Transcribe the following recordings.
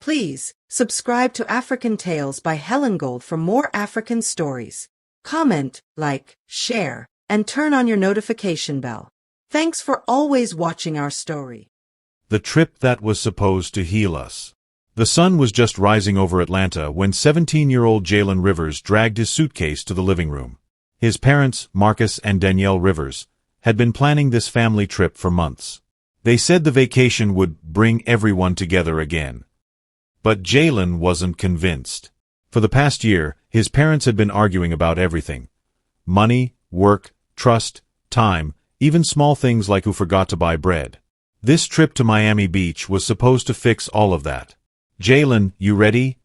Please, subscribe to African Tales by Helen Gold for more African stories. Comment, like, share, and turn on your notification bell. Thanks for always watching our story. The trip that was supposed to heal us. The sun was just rising over Atlanta when 17-year-old Jalen Rivers dragged his suitcase to the living room. His parents, Marcus and Danielle Rivers, had been planning this family trip for months. They said the vacation would bring everyone together again. But Jalen wasn't convinced. For the past year, his parents had been arguing about everything. Money, work, trust, time, even small things like who forgot to buy bread. This trip to Miami Beach was supposed to fix all of that. "Jalen, you ready?"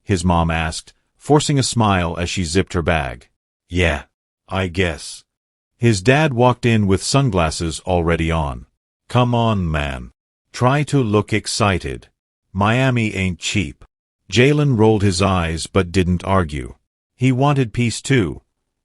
his mom asked, forcing a smile as she zipped her bag. "Yeah, I guess." His dad walked in with sunglasses already on. "Come on, man. Try to look excited. Miami ain't cheap." Jalen rolled his eyes but didn't argue. He wanted peace too.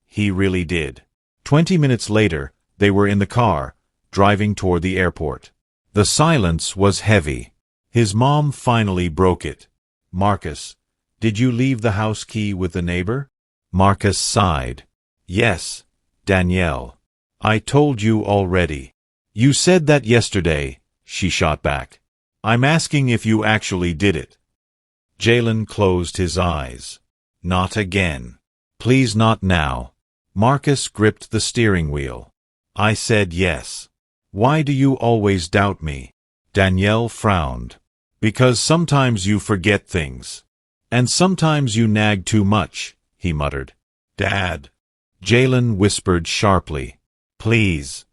He really did. 20 minutes later, they were in the car, driving toward the airport. The silence was heavy. His mom finally broke it. "Marcus, did you leave the house key with the neighbor?" Marcus sighed. "Yes, Danielle. I told you already." "You said that yesterday," she shot back. "I'm asking if you actually did it." Jalen closed his eyes. "Not again. Please not now." Marcus gripped the steering wheel. "I said yes." "Why do you always doubt me?" Danielle frowned. "Because sometimes you forget things. And sometimes you nag too much," he muttered. "Dad." Jalen whispered sharply. "Please."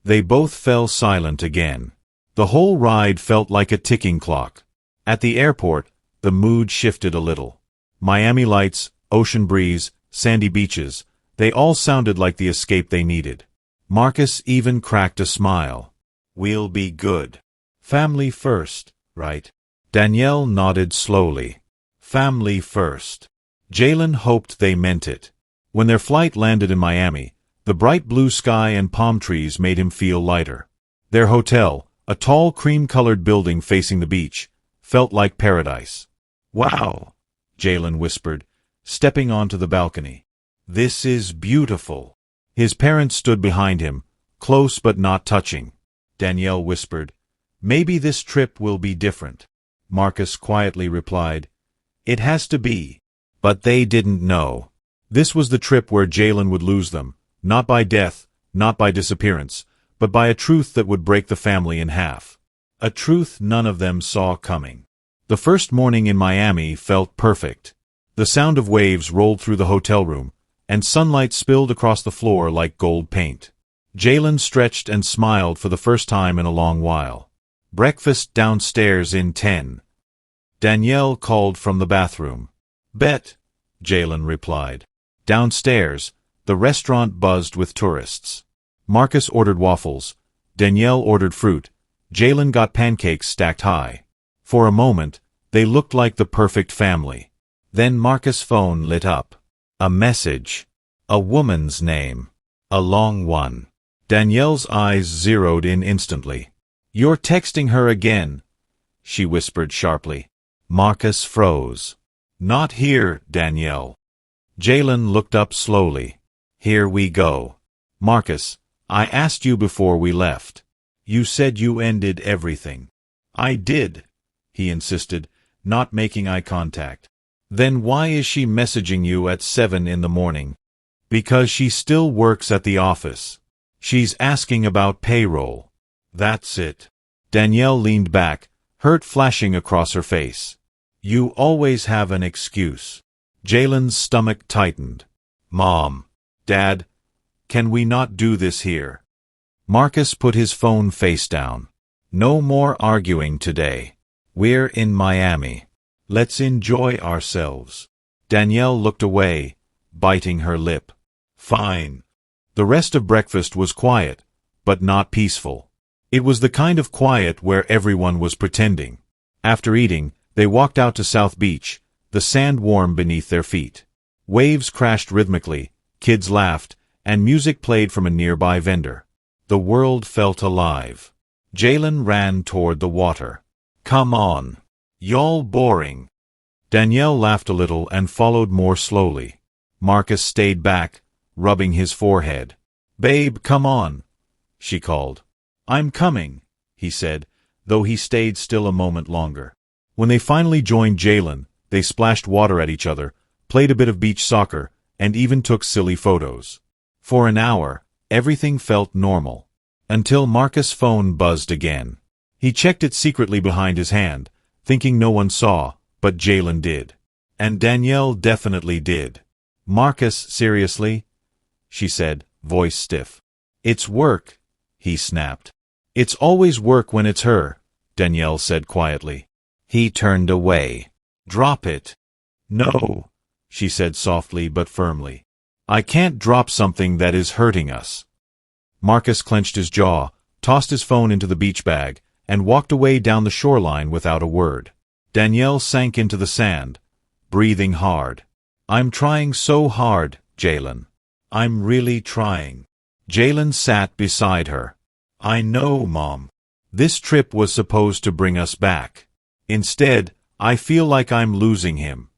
They both fell silent again. The whole ride felt like a ticking clock. At the airport, the mood shifted a little. Miami lights, ocean breeze, sandy beaches, they all sounded like the escape they needed. Marcus even cracked a smile. "We'll be good. Family first, right?" Danielle nodded slowly. "Family first." Jalen hoped they meant it. When their flight landed in Miami, the bright blue sky and palm trees made him feel lighter. Their hotel, a tall cream-colored building facing the beach, felt like paradise. "Wow," Jalen whispered, stepping onto the balcony. "This is beautiful." His parents stood behind him, close but not touching. Danielle whispered, "Maybe this trip will be different." Marcus quietly replied, "It has to be." But they didn't know. This was the trip where Jalen would lose them, not by death, not by disappearance, but by a truth that would break the family in half. A truth none of them saw coming. The first morning in Miami felt perfect. The sound of waves rolled through the hotel room, and sunlight spilled across the floor like gold paint. Jalen stretched and smiled for the first time in a long while. "Breakfast downstairs in 10. Danielle called from the bathroom. "Bet," Jalen replied. Downstairs, the restaurant buzzed with tourists. Marcus ordered waffles. Danielle ordered fruit. Jalen got pancakes stacked high. For a moment, they looked like the perfect family. Then Marcus' phone lit up. A message. A woman's name. A long one. Danielle's eyes zeroed in instantly. "You're texting her again," she whispered sharply. Marcus froze. "Not here, Danielle." Jalen looked up slowly. "Here we go." "Marcus, I asked you before we left. You said you ended everything." "I did," he insisted, not making eye contact. "Then why is she messaging you at 7 in the morning?" "Because she still works at the office. She's asking about payroll." "That's it." Danielle leaned back, hurt flashing across her face. "You always have an excuse." Jalen's stomach tightened. "Mom, Dad, can we not do this here?" Marcus put his phone face down. "No more arguing today. We're in Miami. Let's enjoy ourselves." Danielle looked away, biting her lip. "Fine." The rest of breakfast was quiet, but not peaceful. It was the kind of quiet where everyone was pretending. After eating, they walked out to South Beach, the sand warm beneath their feet. Waves crashed rhythmically, kids laughed, and music played from a nearby vendor. The world felt alive. Jalen ran toward the water. "Come on." Y'all boring. Danielle laughed a little and followed more slowly. Marcus stayed back, rubbing his forehead. Babe, come on, she called. I'm coming, he said, though he stayed still a moment longer. When they finally joined Jalen, they splashed water at each other, played a bit of beach soccer, and even took silly photos. For an hour, everything felt normal. Until Marcus' phone buzzed again. He checked it secretly behind his hand, thinking no one saw, but Jalen did. And Danielle definitely did. Marcus, seriously? She said, voice stiff. It's work, he snapped. It's always work when it's her, Danielle said quietly. He turned away. Drop it. No, she said softly but firmly. I can't drop something that is hurting us. Marcus clenched his jaw, tossed his phone into the beach bag, and walked away down the shoreline without a word. Danielle sank into the sand, breathing hard. I'm trying so hard, Jalen. I'm really trying. Jalen sat beside her. I know, Mom. This trip was supposed to bring us back. Instead, I feel like I'm losing him.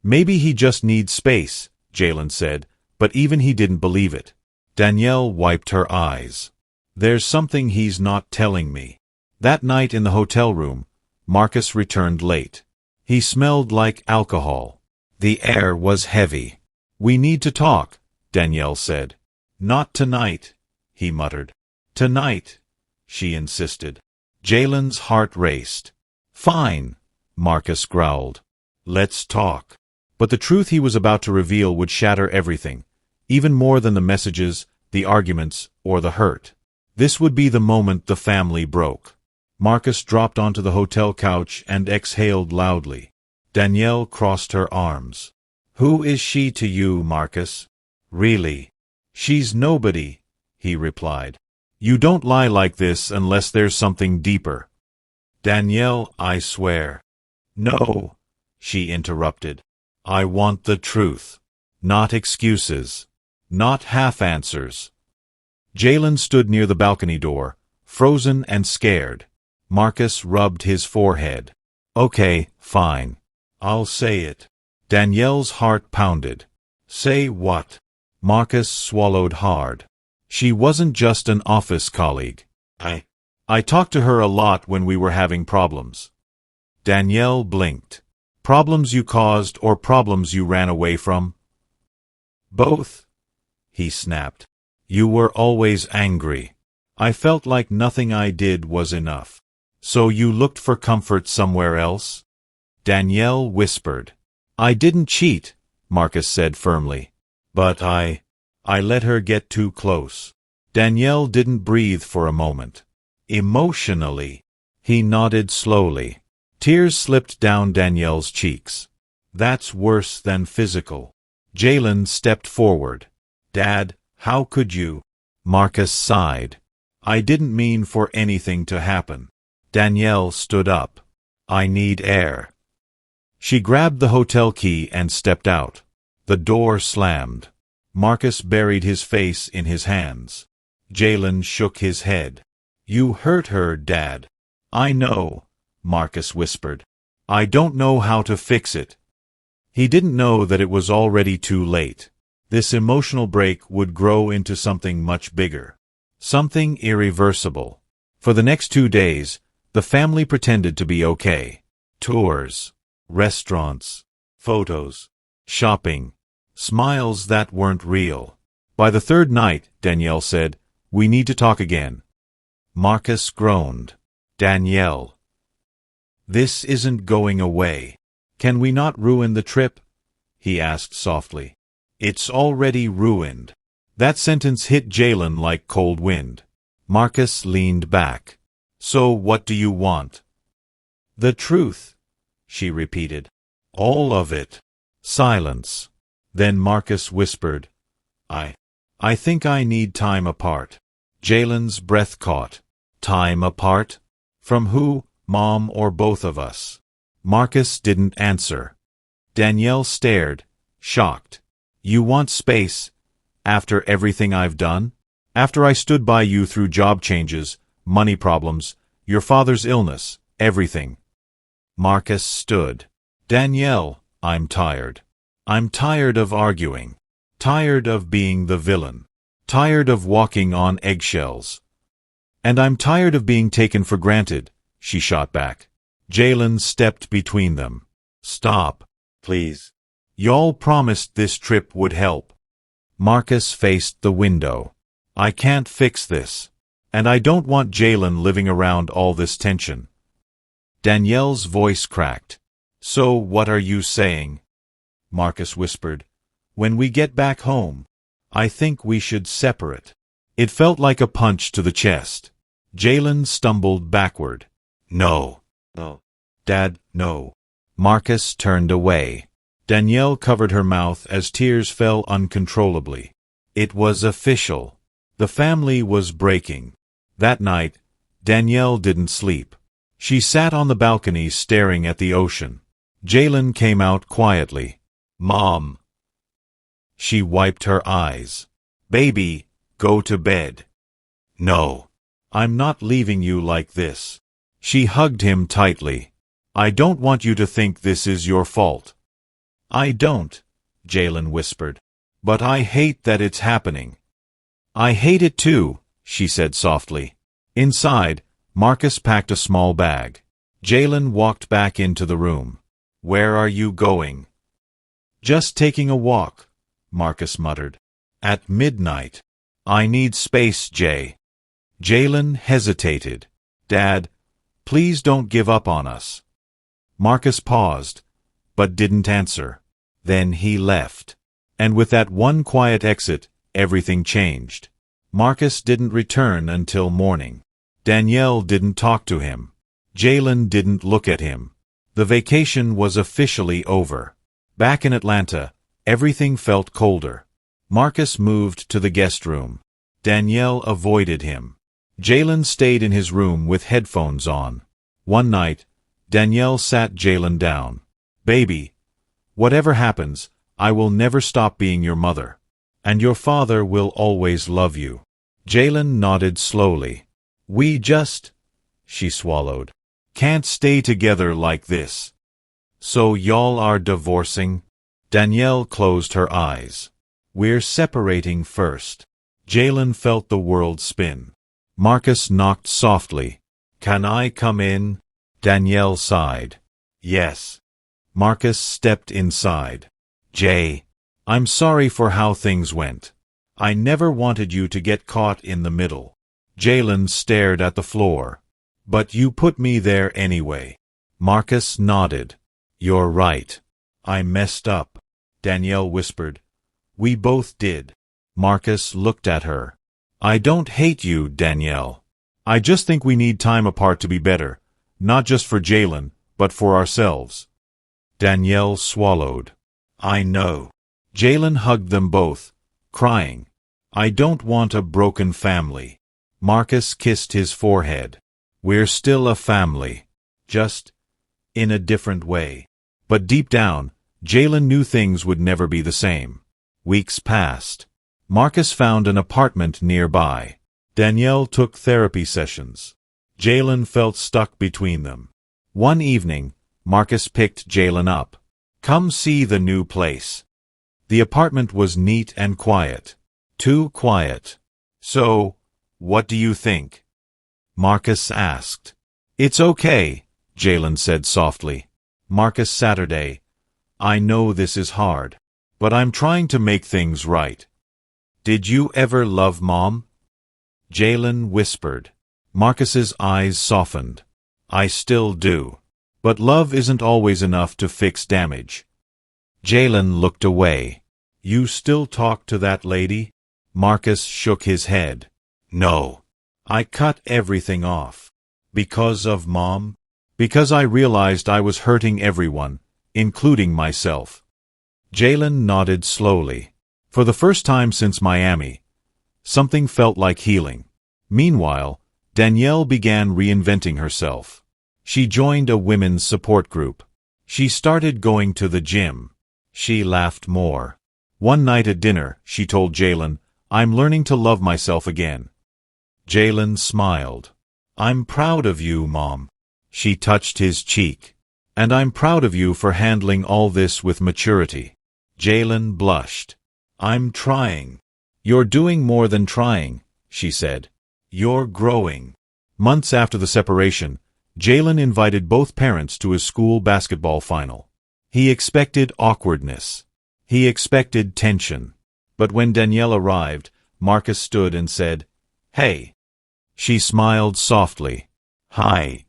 Maybe he just needs space, Jalen said, but even he didn't believe it. Danielle wiped her eyes. There's something he's not telling me. That night in the hotel room, Marcus returned late. He smelled like alcohol. The air was heavy. We need to talk, Danielle said. Not tonight, he muttered. Tonight, she insisted. Jalen's heart raced. Fine, Marcus growled. Let's talk. But the truth he was about to reveal would shatter everything, even more than the messages, the arguments, or the hurt. This would be the moment the family broke. Marcus dropped onto the hotel couch and exhaled loudly. Danielle crossed her arms. Who is she to you, Marcus? Really? She's nobody, he replied. You don't lie like this unless there's something deeper. Danielle, I swear. No, she interrupted. I want the truth. Not excuses. Not half-answers. Jalen stood near the balcony door, frozen and scared. Marcus rubbed his forehead. Okay, fine. I'll say it. Danielle's heart pounded. Say what? Marcus swallowed hard. She wasn't just an office colleague. I talked to her a lot when we were having problems. Danielle blinked. Problems you caused or problems you ran away from? Both, he snapped. You were always angry. I felt like nothing I did was enough. So you looked for comfort somewhere else? Danielle whispered. I didn't cheat, Marcus said firmly. But I let her get too close. Danielle didn't breathe for a moment. Emotionally. He nodded slowly. Tears slipped down Danielle's cheeks. That's worse than physical. Jalen stepped forward. Dad, how could you? Marcus sighed. I didn't mean for anything to happen. Danielle stood up. I need air. She grabbed the hotel key and stepped out. The door slammed. Marcus buried his face in his hands. Jalen shook his head. You hurt her, Dad. I know, Marcus whispered. I don't know how to fix it. He didn't know that it was already too late. This emotional break would grow into something much bigger. Something irreversible. For the next 2 days, the family pretended to be okay. Tours, restaurants, photos, shopping, smiles that weren't real. By the third night, Danielle said, we need to talk again. Marcus groaned. Danielle. This isn't going away. Can we not ruin the trip? He asked softly. It's already ruined. That sentence hit Jalen like cold wind. Marcus leaned back. So what do you want? The truth, she repeated. All of it. Silence. Then Marcus whispered, I think I need time apart. Jalen's breath caught. Time apart? From who, Mom or both of us? Marcus didn't answer. Danielle stared, shocked. You want space? After everything I've done? After I stood by you through job changes, money problems, your father's illness, everything. Marcus stood. Danielle, I'm tired. I'm tired of arguing. Tired of being the villain. Tired of walking on eggshells. And I'm tired of being taken for granted, she shot back. Jalen stepped between them. Stop, please. Y'all promised this trip would help. Marcus faced the window. I can't fix this. And I don't want Jalen living around all this tension. Danielle's voice cracked. So what are you saying? Marcus whispered. When we get back home, I think we should separate. It felt like a punch to the chest. Jalen stumbled backward. No. No. Dad, no. Marcus turned away. Danielle covered her mouth as tears fell uncontrollably. It was official. The family was breaking. That night, Danielle didn't sleep. She sat on the balcony staring at the ocean. Jalen came out quietly. Mom. She wiped her eyes. Baby, go to bed. No. I'm not leaving you like this. She hugged him tightly. I don't want you to think this is your fault. I don't, Jalen whispered. But I hate that it's happening. I hate it too, she said softly. Inside, Marcus packed a small bag. Jalen walked back into the room. Where are you going? Just taking a walk, Marcus muttered. At midnight. I need space, Jay. Jalen hesitated. Dad, please don't give up on us. Marcus paused, but didn't answer. Then he left. And with that one quiet exit, everything changed. Marcus didn't return until morning. Danielle didn't talk to him. Jalen didn't look at him. The vacation was officially over. Back in Atlanta, everything felt colder. Marcus moved to the guest room. Danielle avoided him. Jalen stayed in his room with headphones on. One night, Danielle sat Jalen down. Baby, whatever happens, I will never stop being your mother. And your father will always love you. Jalen nodded slowly. We just, she swallowed, can't stay together like this. So y'all are divorcing? Danielle closed her eyes. We're separating first. Jalen felt the world spin. Marcus knocked softly. Can I come in? Danielle sighed. Yes. Marcus stepped inside. Jay, I'm sorry for how things went. I never wanted you to get caught in the middle. Jalen stared at the floor. But you put me there anyway. Marcus nodded. You're right. I messed up. Danielle whispered. We both did. Marcus looked at her. I don't hate you, Danielle. I just think we need time apart to be better, not just for Jalen, but for ourselves. Danielle swallowed. I know. Jalen hugged them both, crying. I don't want a broken family. Marcus kissed his forehead. We're still a family. Just in a different way. But deep down, Jalen knew things would never be the same. Weeks passed. Marcus found an apartment nearby. Danielle took therapy sessions. Jalen felt stuck between them. One evening, Marcus picked Jalen up. Come see the new place. The apartment was neat and quiet. Too quiet. So, what do you think? Marcus asked. It's okay, Jalen said softly. Marcus Saturday. I know this is hard, but I'm trying to make things right. Did you ever love Mom? Jalen whispered. Marcus's eyes softened. I still do. But love isn't always enough to fix damage. Jalen looked away. You still talk to that lady? Marcus shook his head. No. I cut everything off. Because of Mom? Because I realized I was hurting everyone, including myself. Jalen nodded slowly. For the first time since Miami, something felt like healing. Meanwhile, Danielle began reinventing herself. She joined a women's support group. She started going to the gym. She laughed more. One night at dinner, she told Jalen, I'm learning to love myself again. Jalen smiled. I'm proud of you, Mom. She touched his cheek. And I'm proud of you for handling all this with maturity. Jalen blushed. I'm trying. You're doing more than trying, she said. You're growing. Months after the separation, Jalen invited both parents to his school basketball final. He expected awkwardness. He expected tension. But when Danielle arrived, Marcus stood and said, "Hey." She smiled softly. "Hi."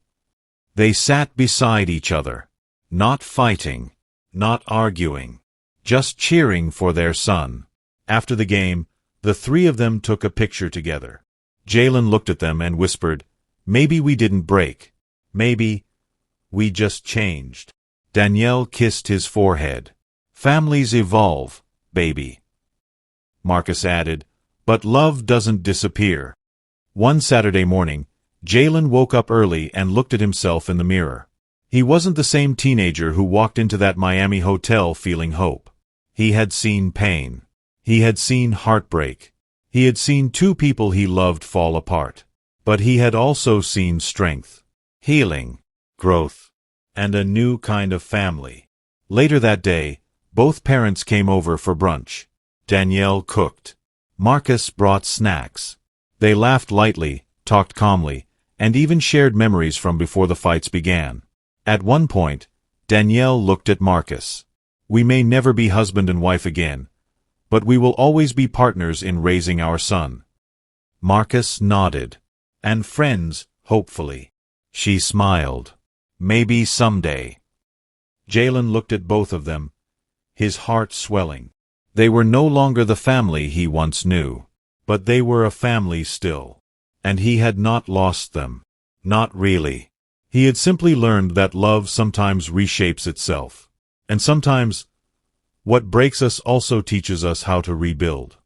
They sat beside each other. Not fighting. Not arguing. Just cheering for their son. After the game, the three of them took a picture together. Jalen looked at them and whispered, "Maybe we didn't break. Maybe we just changed." Danielle kissed his forehead. "Families evolve, baby." Marcus added, "But love doesn't disappear." One Saturday morning, Jalen woke up early and looked at himself in the mirror. He wasn't the same teenager who walked into that Miami hotel feeling hope. He had seen pain. He had seen heartbreak. He had seen two people he loved fall apart. But he had also seen strength, healing, growth, and a new kind of family. Later that day, both parents came over for brunch. Danielle cooked. Marcus brought snacks. They laughed lightly, talked calmly, and even shared memories from before the fights began. At one point, Danielle looked at Marcus. "We may never be husband and wife again, but we will always be partners in raising our son." Marcus nodded. "And friends, hopefully." She smiled. "Maybe someday." Jalen looked at both of them, his heart swelling. They were no longer the family he once knew, but they were a family still. And he had not lost them. Not really. He had simply learned that love sometimes reshapes itself. And sometimes, what breaks us also teaches us how to rebuild.